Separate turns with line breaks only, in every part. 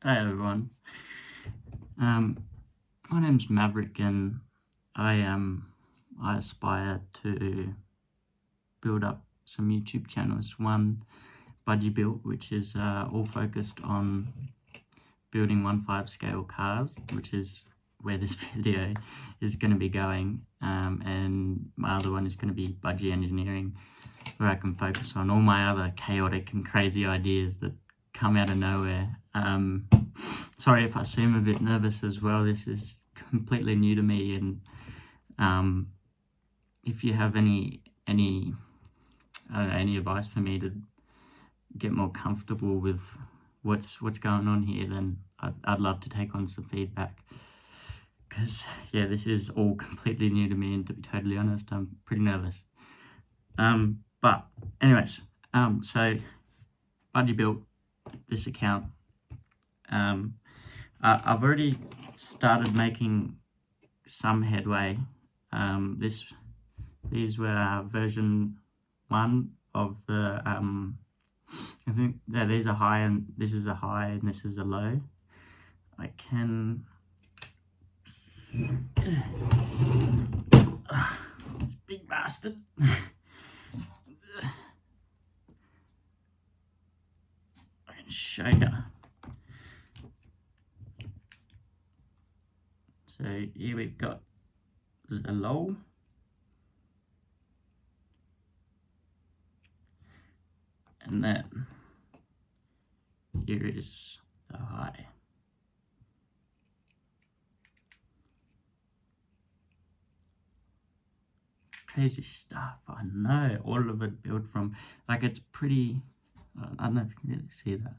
Hey everyone, my name's Maverick and I aspire to build up some YouTube channels. One, BudgieBuilt, which is all focused on building 1/5 scale cars, which is where this video is going to be going, and my other one is going to be Budgie Engineering, where I can focus on all my other chaotic and crazy ideas that come out of nowhere. Sorry if I seem a bit nervous as well. This is completely new to me, and if you have any advice for me to get more comfortable with what's going on here, then I'd love to take on some feedback, because yeah, this is all completely new to me, and to be totally honest, I'm pretty nervous. But anyways, so BudgieBuilt, this account, I've already started making some headway. These were version 1 of the, I think that these are high, and this is a high and this is a low. I can, big bastard. I can show you. So here we've got the low, and then here is the high. Crazy stuff, I know. All of it built from, like, it's pretty, I don't know if you can really see that.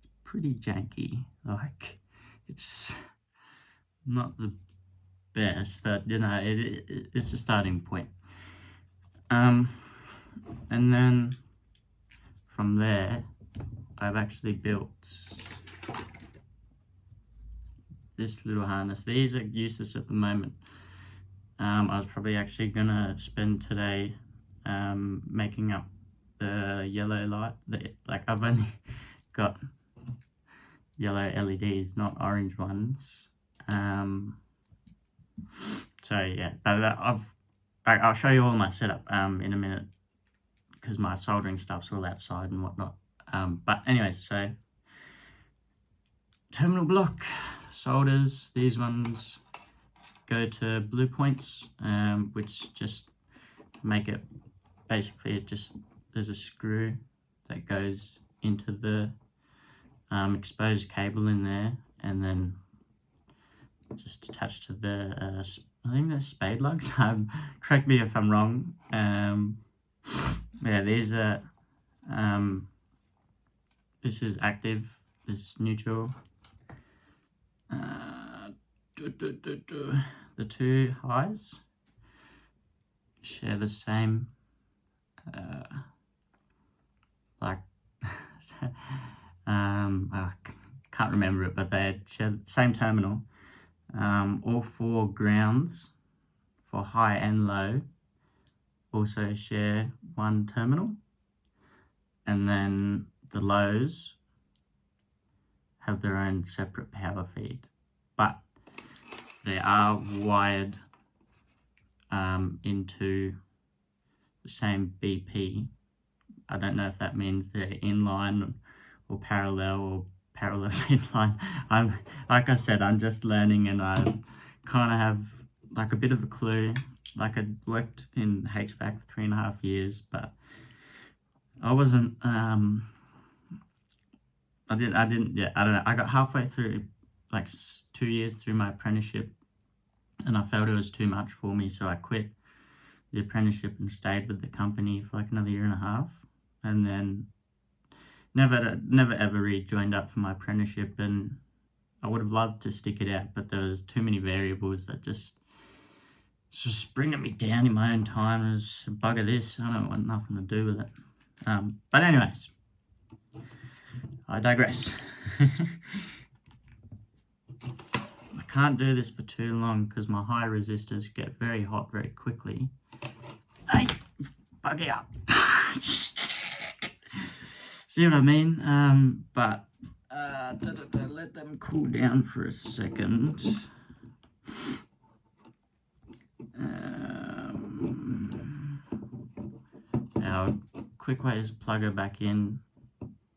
It's pretty janky. Like, it's not the best, but you know, it's a starting point. And then from there, I've actually built this little harness. These are useless at the moment. I was probably actually gonna spend today making up the yellow light. Like, I've only got yellow LEDs, not orange ones. So yeah, I'll show you all my setup in a minute, because my soldering stuff's all outside and whatnot. But anyways, so terminal block solders, these ones go to blue points, which just make it, basically it just, there's a screw that goes into the exposed cable in there, and then just attached to the I think they're spade lugs. Correct me if I'm wrong. Yeah, these are this is active, this is neutral. The two highs share the same like I can't remember it, but they share the same terminal. All 4 grounds for high and low also share one terminal, and then the lows have their own separate power feed, but they are wired into the same BP. I don't know if that means they're inline or parallel inline. Like I said, I'm just learning, and I kind of have like a bit of a clue. Like, I worked in HVAC for 3.5 years, but I wasn't I don't know, I got halfway through, like 2 years through my apprenticeship, and I felt it was too much for me, so I quit the apprenticeship and stayed with the company for like another 1.5 years, and then never ever rejoined up for my apprenticeship. And I would have loved to stick it out, but there was too many variables that just bringing me down in my own time. As bugger this, I don't want nothing to do with it. But anyways, I digress. I can't do this for too long because my high resistors get very hot very quickly. Hey, bugger out. See what I mean? But Let them cool down for a second. Our quick way is plug her back in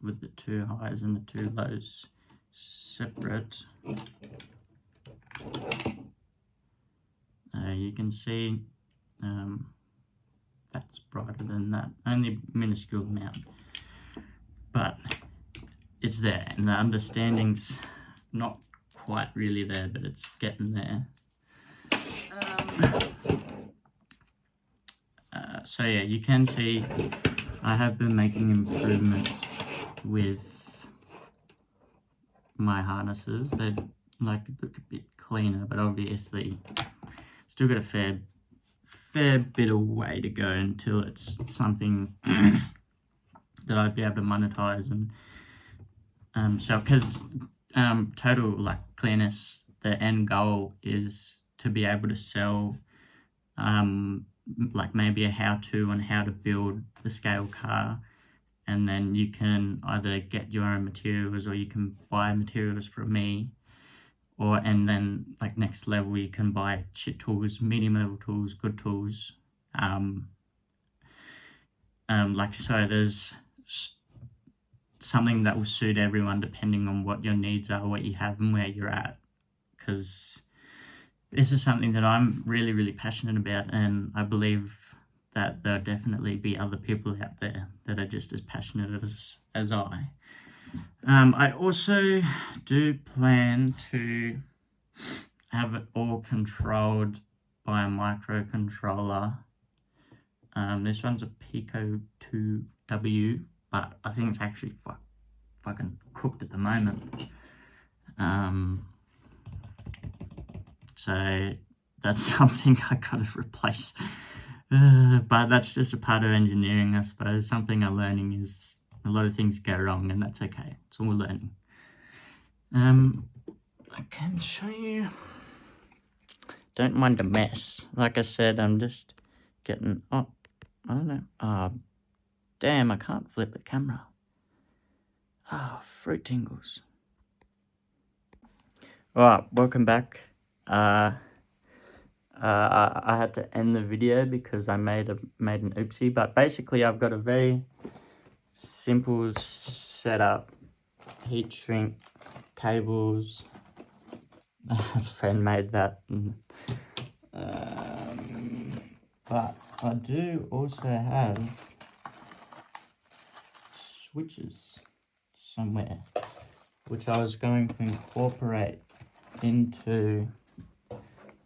with the two highs and the two lows separate. You can see that's brighter than that, only a minuscule amount, but it's there, and the understanding's not quite really there, but it's getting there. So yeah, you can see I have been making improvements with my harnesses. They like look a bit cleaner, but obviously still got a fair bit of way to go until it's something that I'd be able to monetize and sell. Because total like clearness, the end goal is to be able to sell like maybe a how-to on how to build the scale car, and then you can either get your own materials or you can buy materials from me, and then like next level you can buy shit tools, medium level tools, good tools, like so there's something that will suit everyone depending on what your needs are, what you have and where you're at, because this is something that I'm really passionate about, and I believe that there'll definitely be other people out there that are just as passionate as I. I also do plan to have it all controlled by a microcontroller. This one's a Pico 2W, but I think it's actually fucking cooked at the moment. So that's something I gotta replace. But that's just a part of engineering, I suppose. Something I'm learning is a lot of things go wrong, and that's okay. It's all learning. I can show you. Don't mind the mess. Like I said, I'm just getting up. I don't know. Oh, damn, I can't flip the camera. Oh, fruit tingles. Alright, welcome back. I had to end the video because I made an oopsie, but basically I've got a very simple setup. Heat shrink, cables. A friend made that. But I do also have switches somewhere, which I was going to incorporate into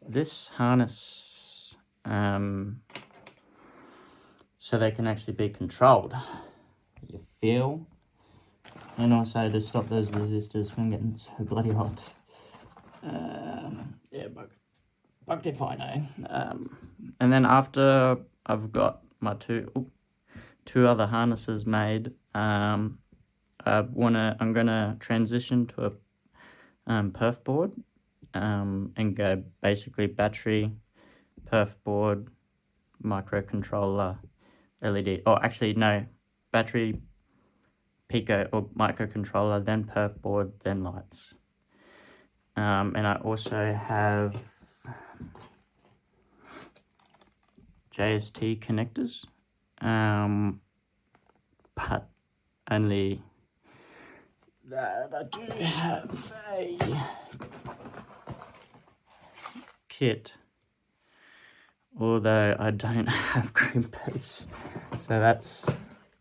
this harness, so they can actually be controlled. You feel, and also to stop those resistors from getting so bloody hot. Yeah, bugged if I know. And then after I've got my two other harnesses made, I'm gonna transition to a perf board, and go basically battery, perf board, microcontroller, LED. Oh, actually no, battery, Pico or microcontroller, then perf board, then lights. And I also have JST connectors, but only that I do have a kit, although I don't have crimpers, so that's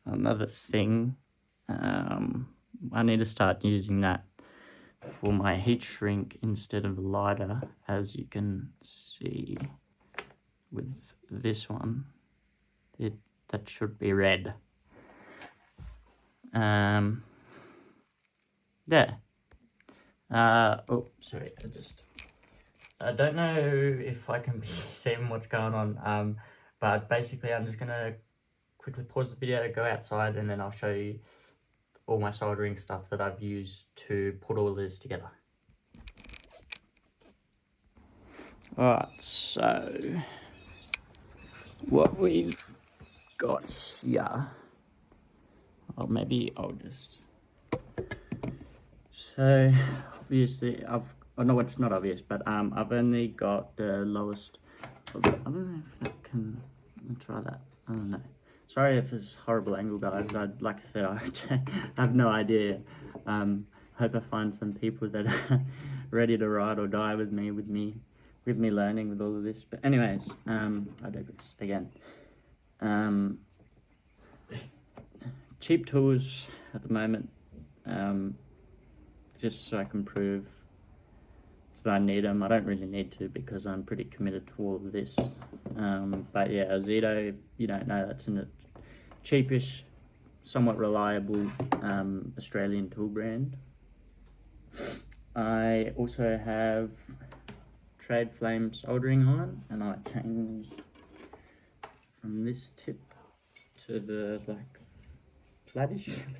another thing. I need to start using that for my heat shrink instead of lighter, as you can see with this one. That should be red. Yeah. Oh, sorry, I don't know if I can be seeing what's going on, but basically I'm just gonna quickly pause the video, go outside, and then I'll show you all my soldering stuff that I've used to put all this together. Alright, so what we've got here, or maybe I'll just So obviously no, it's not obvious, but I've only got the lowest. I don't know if that can. Let's try that. I don't know. Sorry if it's horrible angle, guys. Like I said, I have no idea. Hope I find some people that are ready to ride or die with me learning with all of this. But anyways, I digress again. Cheap tools at the moment, just so I can prove that I need them. I don't really need to because I'm pretty committed to all of this. But yeah, Zito, if you don't know, that's a cheapish, somewhat reliable Australian tool brand. I also have trade flame soldering iron, and I changed from this tip to the like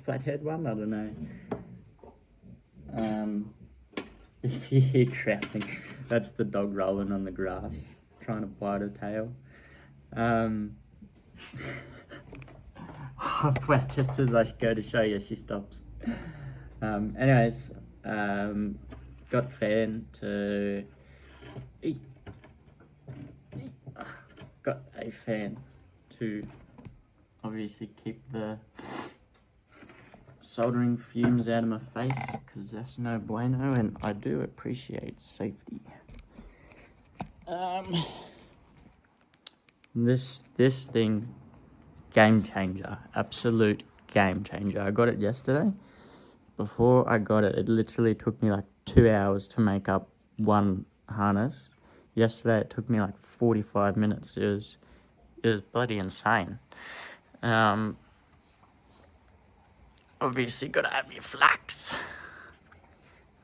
flathead one. I don't know. If you hear crowding, that's the dog rolling on the grass, trying to bite a tail. Just as I go to show you, she stops. Anyways, got fan to... Got a fan to obviously keep the soldering fumes out of my face, because that's no bueno, and I do appreciate safety. This thing, game changer, absolute game changer. I got it yesterday. Before I got it, it literally took me like 2 hours to make up one harness. Yesterday it took me like 45 minutes. It was bloody insane. Obviously got to have your flax.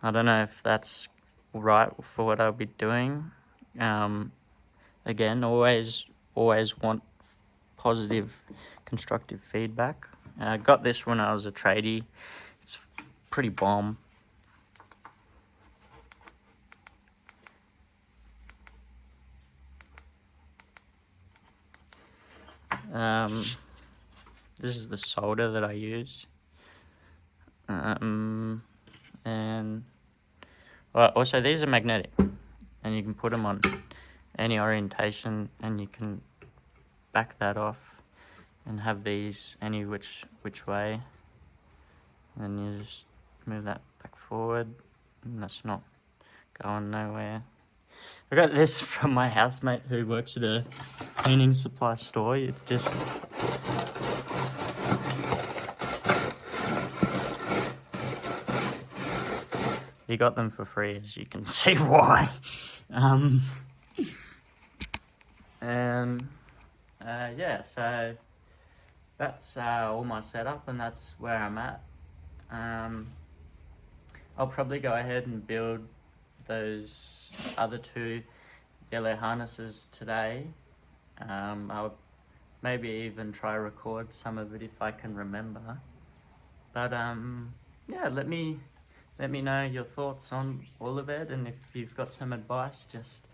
I don't know if that's right for what I'll be doing. Again, always want positive, constructive feedback. I got this when I was a tradie. It's pretty bomb. This is the solder that I use. And well, also these are magnetic, and you can put them on any orientation, and you can back that off and have these any which way, and you just move that back forward, and that's not going nowhere. I got this from my housemate who works at a cleaning supply store. It just... He got them for free, as you can see why. Yeah, so that's all my setup, and that's where I'm at. I'll probably go ahead and build those other 2 yellow harnesses today. I'll maybe even try record some of it if I can remember. But yeah, let me know your thoughts on all of it, and if you've got some advice, just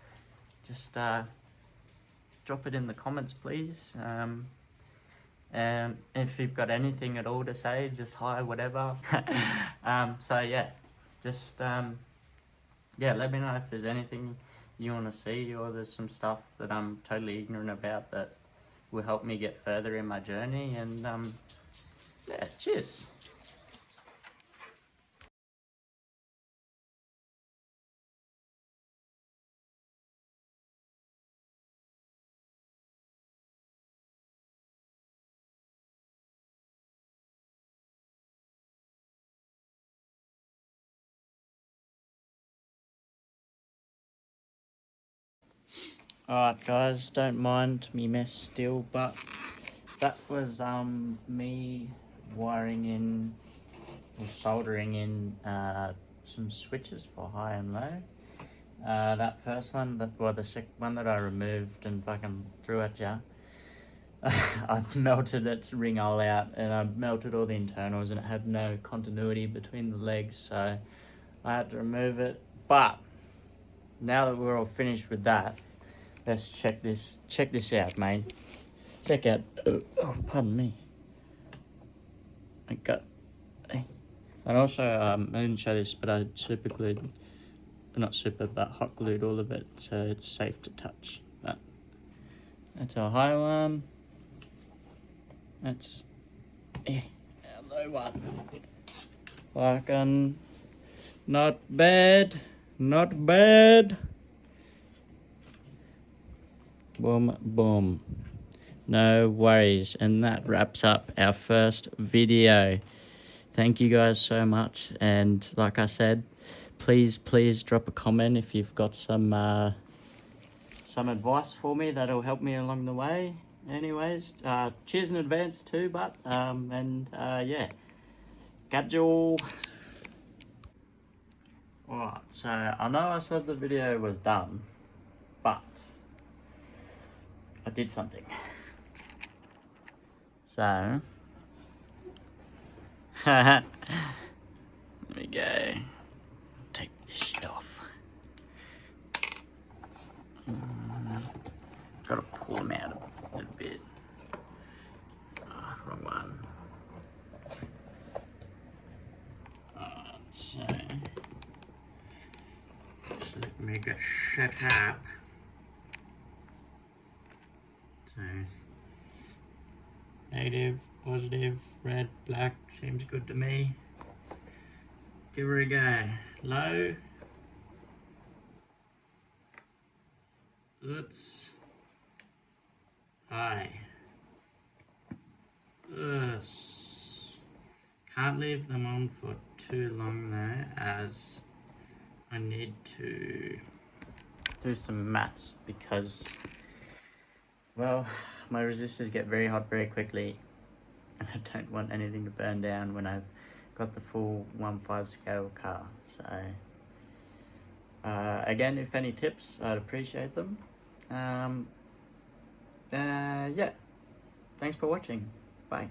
drop it in the comments, please. And if you've got anything at all to say, just hi, whatever. So yeah, just yeah, let me know if there's anything you want to see, or there's some stuff that I'm totally ignorant about that will help me get further in my journey. And yeah, cheers. Alright guys, don't mind me mess still, but that was me wiring in or soldering in some switches for high and low. That first one, the second one that I removed and fucking threw at ya, I melted its ring all out, and I melted all the internals, and it had no continuity between the legs, so I had to remove it. But now that we're all finished with that, let's check this out, mate. Check out, oh, pardon me. And also, I didn't show this, but I super glued, not super, but hot glued all of it, so it's safe to touch. But that's our high one. That's our low one. Fucking not bad, not bad. Boom, boom. No worries. And that wraps up our first video. Thank you guys so much. And like I said, please drop a comment if you've got some advice for me that'll help me along the way. Anyways, cheers in advance too, but yeah, gadgel. Alright, so I know I said the video was done, but I did something. So let me go take this shit off. Gotta pull them out a little bit. Wrong one. So just let me get set up. So negative, positive, red, black seems good to me. Give her a go. Low. Oops. High. Can't leave them on for too long though, as I need to do some maths because, well, my resistors get very hot very quickly and I don't want anything to burn down when I've got the full 1/5 scale car. So again, if any tips, I'd appreciate them. Yeah, thanks for watching. Bye.